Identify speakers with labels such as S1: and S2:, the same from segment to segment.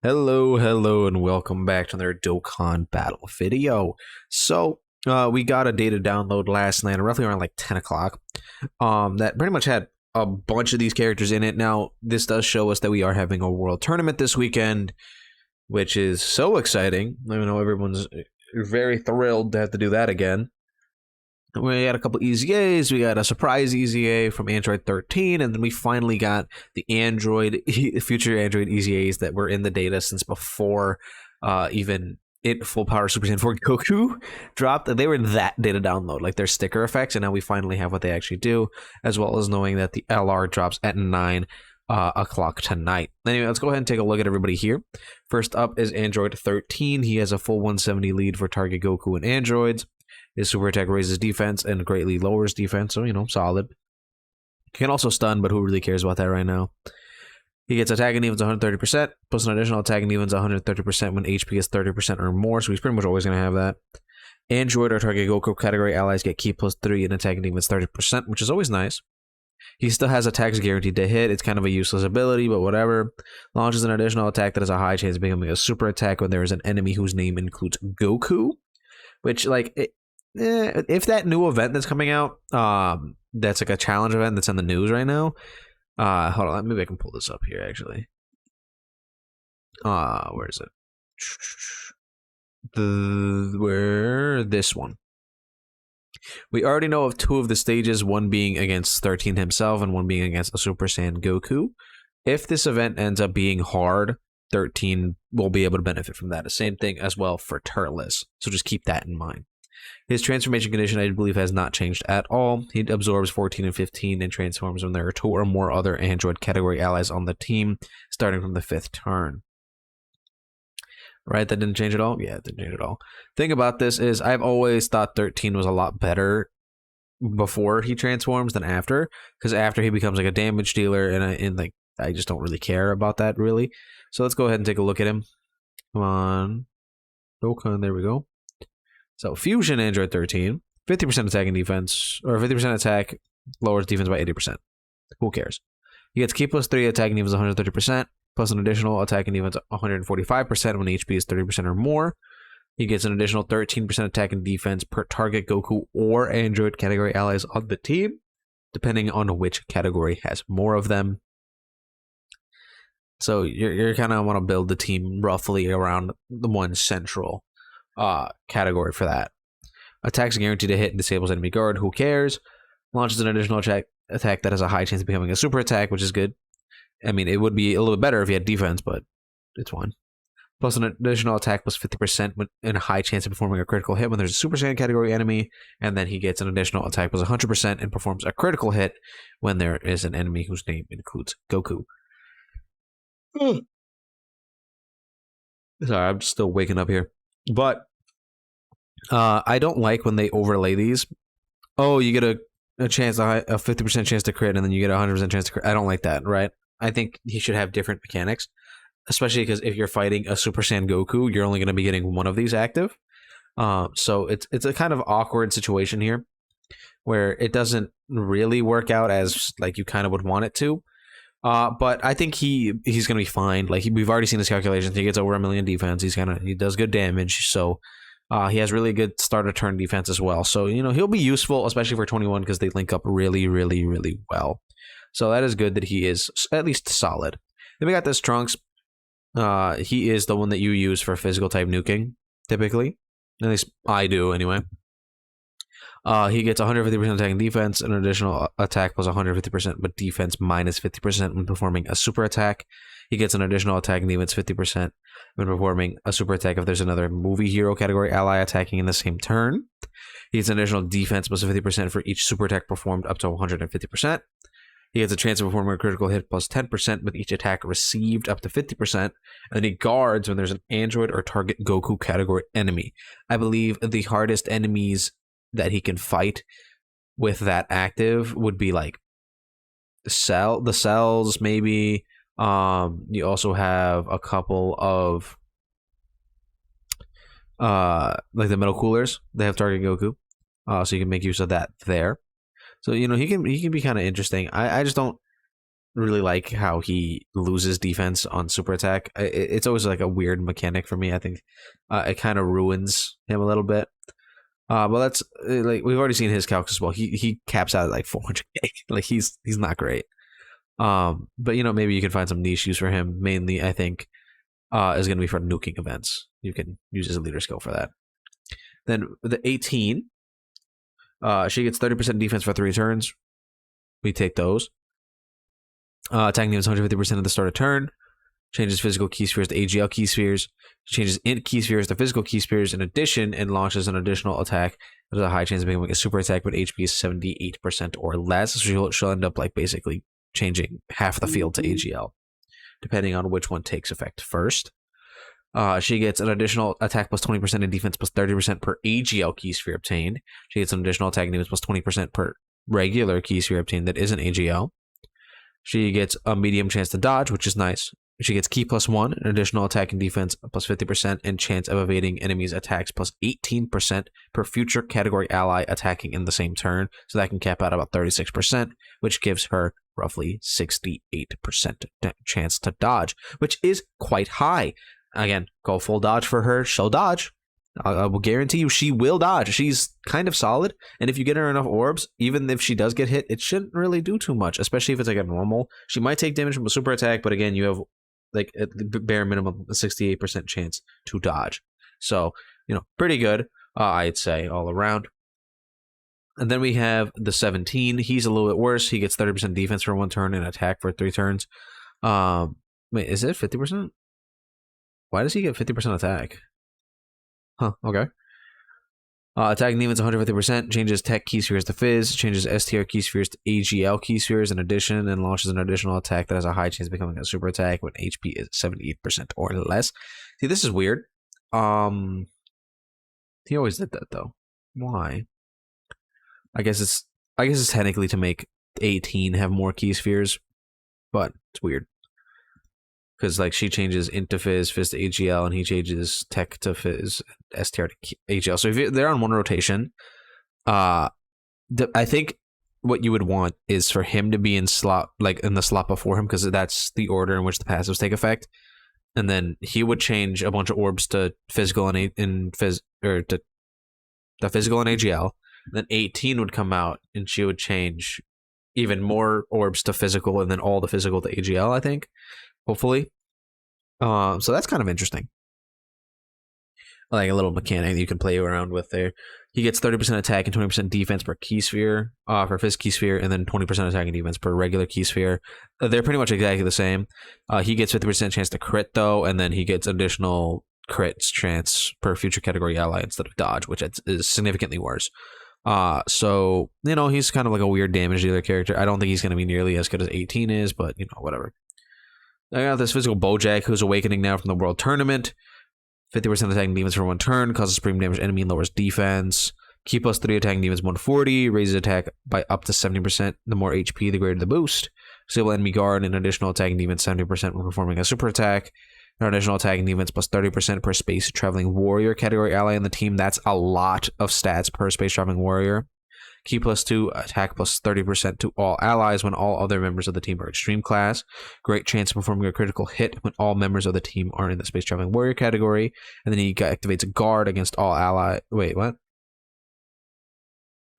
S1: Hello, and welcome back to another Dokkan battle video. We got a data download last night, roughly around like 10 o'clock. That pretty much had a bunch of these characters in it. Now, this does show us that we are having a world tournament this weekend, which is so exciting. I know everyone's very thrilled to have to do that again. We got a couple EZAs. We got a surprise EZA from Android 13, and then we finally got the future Android EZAs that were in the data since before even Full Power Super Saiyan 4 Goku dropped. They were in that data download, like their sticker effects, and now we finally have what they actually do, as well as knowing that the LR drops at 9 o'clock tonight. Anyway, let's go ahead and take a look at everybody here. First up is Android 13. He has a full 170 lead for target Goku and androids. His super attack raises defense and greatly lowers defense, so, solid. He can also stun, but who really cares about that right now? He gets attack and defense 130%, plus an additional attack and defense 130% when HP is 30% or more, so he's pretty much always going to have that. Android or target Goku category allies get Ki plus 3 and attack and defense 30%, which is always nice. He still has attacks guaranteed to hit. It's kind of a useless ability, but whatever. Launches an additional attack that has a high chance of becoming a super attack when there is an enemy whose name includes Goku, which, if that new event that's coming out, that's like a challenge event that's in the news right now. Hold on, maybe I can pull this up here actually. Where is it? This one. We already know of 2 of the stages, one being against 13 himself and one being against a Super Saiyan Goku. If this event ends up being hard, 13 will be able to benefit from that. The same thing as well for Turles, so just keep that in mind. His transformation condition, I believe, has not changed at all. He absorbs 14 and 15 and transforms when there are 2 or more other Android category allies on the team, starting from the 5th turn. Right, that didn't change at all? Yeah, it didn't change at all. Thing about this is I've always thought 13 was a lot better before he transforms than after, because after he becomes like a damage dealer, and I just don't really care about that, really. So let's go ahead and take a look at him. Come on. Dokkan, there we go. So, Fusion Android 13, 50% attack and defense, or 50% attack, lowers defense by 80%. Who cares? He gets Ki plus 3, attack and defense 130%, plus an additional attack and defense 145% when HP is 30% or more. He gets an additional 13% attack and defense per target Goku or Android category allies on the team, depending on which category has more of them. So, you're kind of want to build the team roughly around the one central category for that. Attacks guaranteed to hit and disables enemy guard. Who cares? Launches an additional attack that has a high chance of becoming a super attack, which is good. I mean, it would be a little bit better if he had defense, but it's fine. Plus an additional attack plus 50% and a high chance of performing a critical hit when there's a Super Saiyan category enemy, and then he gets an additional attack plus 100% and performs a critical hit when there is an enemy whose name includes Goku. Sorry, I'm still waking up here. But I don't like when they overlay these. Oh, you get a chance, a 50% chance to crit, and then you get a 100% chance to crit. I don't like that, right? I think he should have different mechanics, especially because if you're fighting a Super Saiyan Goku, you're only going to be getting one of these active. So it's a kind of awkward situation here, where it doesn't really work out as like you kind of would want it to. But I think he's gonna be fine. Like we've already seen his calculations. He gets over 1 million defense. He does good damage. So he has really good starter turn defense as well. So he'll be useful, especially for 21 because they link up really, really, really well. So that is good that he is at least solid. Then we got this Trunks. He is the one that you use for physical type nuking typically. At least I do anyway. He gets 150% attack and defense, an additional attack plus 150%, but defense minus 50% when performing a super attack. He gets an additional attack and defense 50% when performing a super attack if there's another movie hero category ally attacking in the same turn. He gets an additional defense plus 50% for each super attack performed up to 150%. He gets a chance of performing a critical hit plus 10% with each attack received up to 50%. And then he guards when there's an Android or target Goku category enemy. I believe the hardest enemies that he can fight with that active would be like the cells maybe. You also have a couple of like the metal coolers. They have target Goku, so you can make use of that there. So he can be kind of interesting. I just don't really like how he loses defense on super attack. It's always like a weird mechanic for me. I think it kind of ruins him a little bit. But that's like we've already seen his calcs as well. He caps out at like 400k. Like he's not great. But you know, maybe you can find some niche use for him. Mainly, I think is going to be for nuking events. You can use his leader skill for that. Then the 18, she gets 30% defense for 3 turns. We take those. Attacking defense 150% at the start of turn. Changes physical key spheres to AGL key spheres. Changes int key spheres to physical key spheres in addition, and launches an additional attack. There's a high chance of becoming a super attack, but HP is 78% or less. So she'll end up like basically changing half the field to AGL, depending on which one takes effect first. She gets an additional attack plus 20% and defense plus 30% per AGL key sphere obtained. She gets an additional attack and defense plus 20% per regular key sphere obtained that isn't AGL. She gets a medium chance to dodge, which is nice. She gets key plus 1, an additional attack and defense plus 50%, and chance of evading enemies' attacks plus 18% per future category ally attacking in the same turn. So that can cap out about 36%, which gives her roughly 68% chance to dodge, which is quite high. Again, go full dodge for her. She'll dodge. I will guarantee you she will dodge. She's kind of solid. And if you get her enough orbs, even if she does get hit, it shouldn't really do too much, especially if it's like a normal. She might take damage from a super attack, but again, you have like at the bare minimum a 68% chance to dodge. So, you know, pretty good, I'd say, all around. And then we have the 17. He's a little bit worse. He gets 30% defense for 1 turn and attack for 3 turns. Wait, is it 50%? Why does he get 50% attack? Huh, okay. Attacking demons 150%, changes tech key spheres to fizz, changes STR key spheres to AGL key spheres in addition, and launches an additional attack that has a high chance of becoming a super attack when HP is 78% or less. See, this is weird. He always did that though. Why? I guess it's technically to make 18 have more key spheres, but it's weird. Because like she changes int to fizz, fizz to AGL, and he changes tech to fizz, STR to AGL. So if they're on one rotation, I think what you would want is for him to be in slot, like in the slot before him, because that's the order in which the passives take effect. And then he would change a bunch of orbs to physical and fizz, or to the physical and AGL. Then 18 would come out, and she would change even more orbs to physical, and then all the physical to AGL, I think. Hopefully. So that's kind of interesting. Like a little mechanic that you can play around with there. He gets 30% attack and 20% defense per key sphere, for fizz key sphere, and then 20% attack and defense per regular key sphere. They're pretty much exactly the same. He gets 50% chance to crit though, and then he gets additional crit chance per future category ally instead of dodge, which is significantly worse. So, you know, he's kind of like a weird damage dealer character. I don't think he's going to be nearly as good as 18 is, but, you know, whatever. I got this physical Bojack who's awakening now from the World Tournament. 50% attacking defense for 1 turn, causes supreme damage enemy and lowers defense. Key plus 3 attacking defense 140, raises attack by up to 70%. The more HP, the greater the boost. Disable enemy guard and additional attacking defense 70% when performing a super attack. An additional attacking defense plus 30% per space traveling warrior category ally in the team. That's a lot of stats per space traveling warrior. Key plus 2, attack plus 30% to all allies when all other members of the team are extreme class. Great chance of performing a critical hit when all members of the team are in the space traveling warrior category. And then he activates a guard against all ally. Wait, what?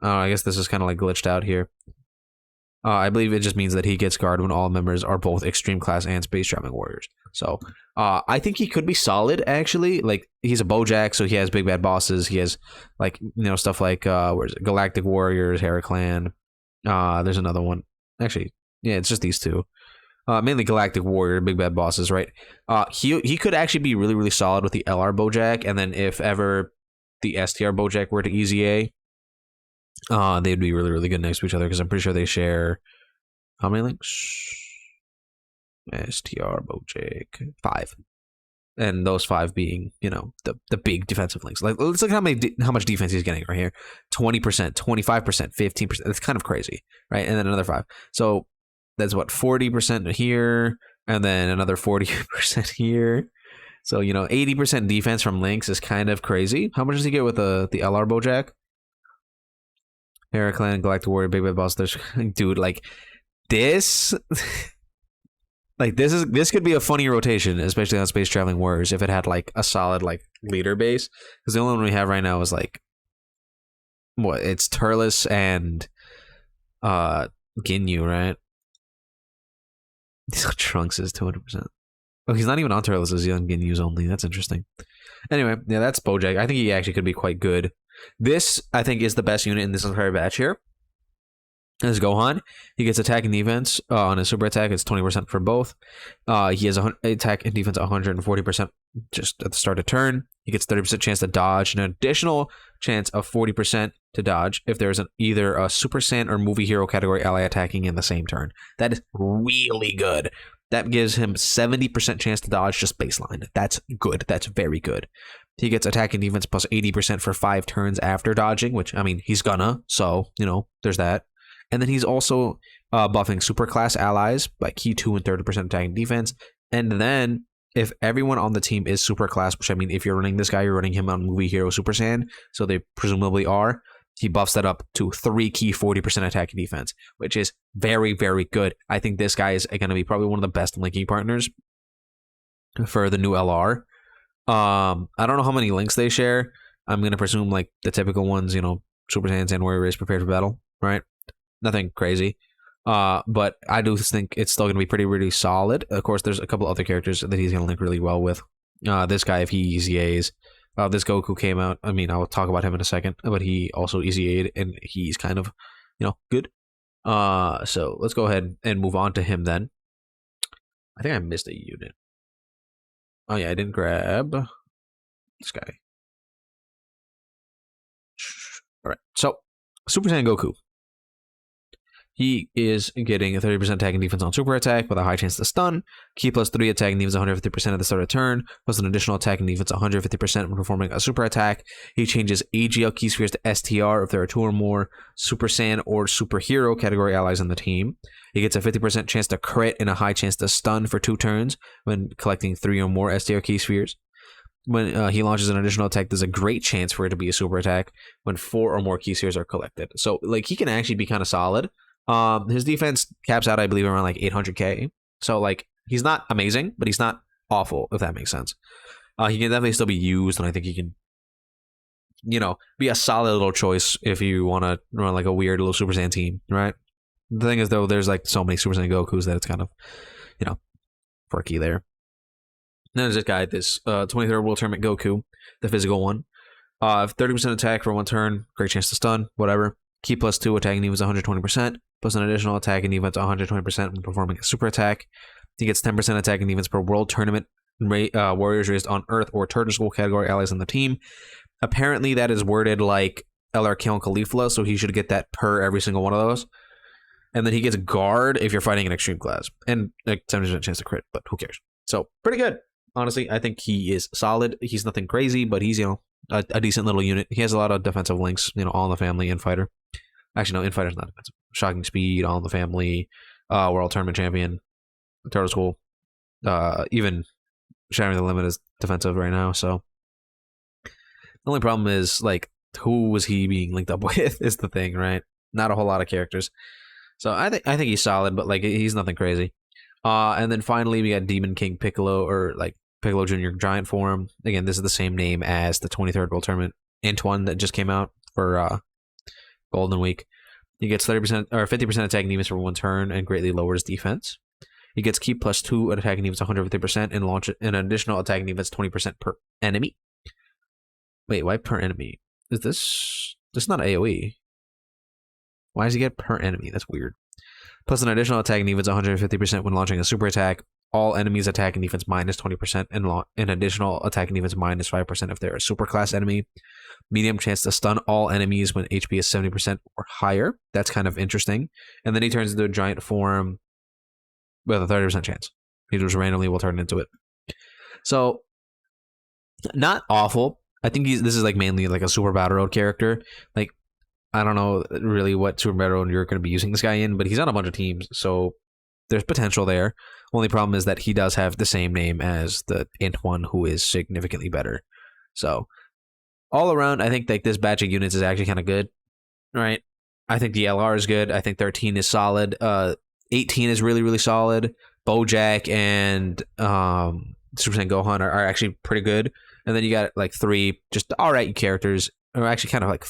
S1: Oh, I guess this is kind of like glitched out here. I believe it just means that he gets guard when all members are both extreme class and space traveling warriors. So I think he could be solid, actually. Like, he's a Bojack, so he has big bad bosses. He has, like, you know, stuff like where is it? Galactic Warriors, Heraclan. There's another one. Actually, yeah, it's just these two. Mainly Galactic Warrior, big bad bosses, right? He could actually be really, really solid with the LR Bojack, and then if ever the STR Bojack were to EZA, they'd be really, really good next to each other, because I'm pretty sure they share how many links? STR Bojack 5, and those 5 being, you know, the big defensive links. Like, let's look at how much defense he's getting right here: 20%, 25%, 15%. That's kind of crazy, right? And then another 5. So that's what, 40% here, and then another 40% here. So, you know, 80% defense from links is kind of crazy. How much does he get with the LR Bojack? Heraclan, Galactic Warrior, Big Bad Boss. There's, dude, like, this Like this could be a funny rotation, especially on Space Traveling Warriors, if it had like a solid like leader base. Because the only one we have right now is like what? It's Turles and Ginyu, right? Trunks is 200%. Oh, he's not even on Turles, he's on Ginyu's only. That's interesting. Anyway, yeah, that's Bojack. I think he actually could be quite good. This, I think, is the best unit in this entire batch here. As Gohan, he gets attack and defense on his super attack. It's 20% for both. He has attack and defense 140% just at the start of turn. He gets 30% chance to dodge, an additional chance of 40% to dodge if there's either a Super Saiyan or Movie Hero category ally attacking in the same turn. That is really good. That gives him 70% chance to dodge just baseline. That's good. That's very good. He gets attack and defense plus 80% for 5 turns after dodging, which, I mean, he's gonna. So, you know, there's that. And then he's also buffing superclass allies by key 2 and 30% attack and defense. And then if everyone on the team is superclass, which I mean, if you're running this guy, you're running him on Movie Hero Super Saiyan, so they presumably are, he buffs that up to 3 key 40% attack and defense, which is very, very good. I think this guy is going to be probably one of the best linking partners for the new LR. I don't know how many links they share. I'm going to presume like the typical ones, you know, Super Saiyans and Warrior Race prepared for battle, right? Nothing crazy. But I do think it's still going to be pretty solid. Of course, there's a couple other characters that he's going to link really well with. This guy, if he EZAs. This Goku came out. I mean, I'll talk about him in a second, but he also EZA'd, and he's kind of, you know, good. So let's go ahead and move on to him then. I think I missed a unit. Oh yeah, I didn't grab this guy. All right, so Super Saiyan Goku. He is getting a 30% attack and defense on super attack with a high chance to stun. Key plus 3 attack and defense 150% at the start of turn, plus an additional attack and defense 150% when performing a super attack. He changes AGL key spheres to STR if there are 2 or more Super Saiyan or Superhero category allies on the team. He gets a 50% chance to crit and a high chance to stun for 2 turns when collecting 3 or more STR key spheres. When he launches an additional attack, there's a great chance for it to be a super attack when 4 or more key spheres are collected. So, like, he can actually be kind of solid. His defense caps out, I believe, around like 800k. So like he's not amazing, but he's not awful, if that makes sense. He can definitely still be used, and I think he can, you know, be a solid little choice if you want to run like a weird little Super Saiyan team, right? The thing is, though, there's like so many Super Saiyan Gokus that it's kind of, you know, quirky there. Then there's this guy, this 23rd World Tournament Goku, the physical one. 30% attack for 1 turn, great chance to stun, whatever. Key plus 2 attack and defense 120%, plus an additional attack and defense 120% when performing a super attack. He gets 10% attack and defense per world tournament warriors raised on Earth or Turtle School category allies on the team. Apparently that is worded like LRK and Caulifla, so he should get that per every single one of those. And then he gets guard if you're fighting an extreme class. And like 70% chance to crit, but who cares? So pretty good. Honestly, I think he is solid. He's nothing crazy, but he's, you know, a decent little unit. He has a lot of defensive links, you know, All in the Family, Infighter. Actually, no, Infighter's not defensive. Shocking Speed, All in the Family, World Tournament Champion, Turtle School. Even Shattering the Limit is defensive right now, so. The only problem is, like, who was he being linked up with is the thing, right? Not a whole lot of characters. So I think he's solid, but, like, he's nothing crazy. And then finally, we got Demon King Piccolo, or, like, Piccolo Jr. Giant form. Again, this is the same name as the 23rd World Tournament Antoine that just came out for Golden Week. He gets 30% or 50% attack and defense for 1 turn and greatly lowers defense. He gets key plus 2 at attack and defense 150% and launch an additional attack and defense 20% per enemy. Wait, why per enemy? Is this not AoE? Why does he get per enemy? That's weird. Plus an additional attack and defense 150% when launching a super attack. All enemies attack and defense minus 20% and an additional attack and defense minus 5% if they're a super class enemy. Medium chance to stun all enemies when HP is 70% or higher. That's kind of interesting. And then he turns into a giant form with a 30% chance. He just randomly will turn into it. So, not awful. I think this is like mainly like a Super Battle Road character. Like, I don't know really what Super Battle Road you're going to be using this guy in, but he's on a bunch of teams, so there's potential there. Only problem is that he does have the same name as the Int one, who is significantly better. So, all around, I think like this batch of units is actually kind of good, right? I think the LR is good. I think 13 is solid. 18 is really, really solid. Bojack and Super Saiyan Gohan are actually pretty good. And then you got like 3 just alright characters, or actually kind of like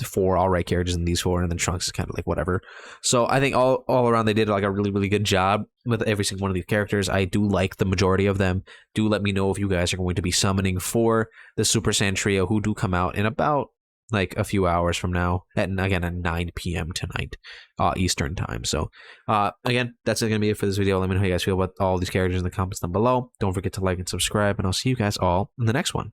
S1: 4 alright characters in these 4, and then Trunks is kind of like whatever. So I think all around they did like a really, really good job with every single one of these characters. I do like the majority of them. Do let me know if you guys are going to be summoning for the Super Saiyan trio, who do come out in about like a few hours from now, at 9 p.m. tonight, Eastern time. So again, that's going to be it for this video. Let me know how you guys feel about all these characters in the comments down below. Don't forget to like and subscribe, and I'll see you guys all in the next one.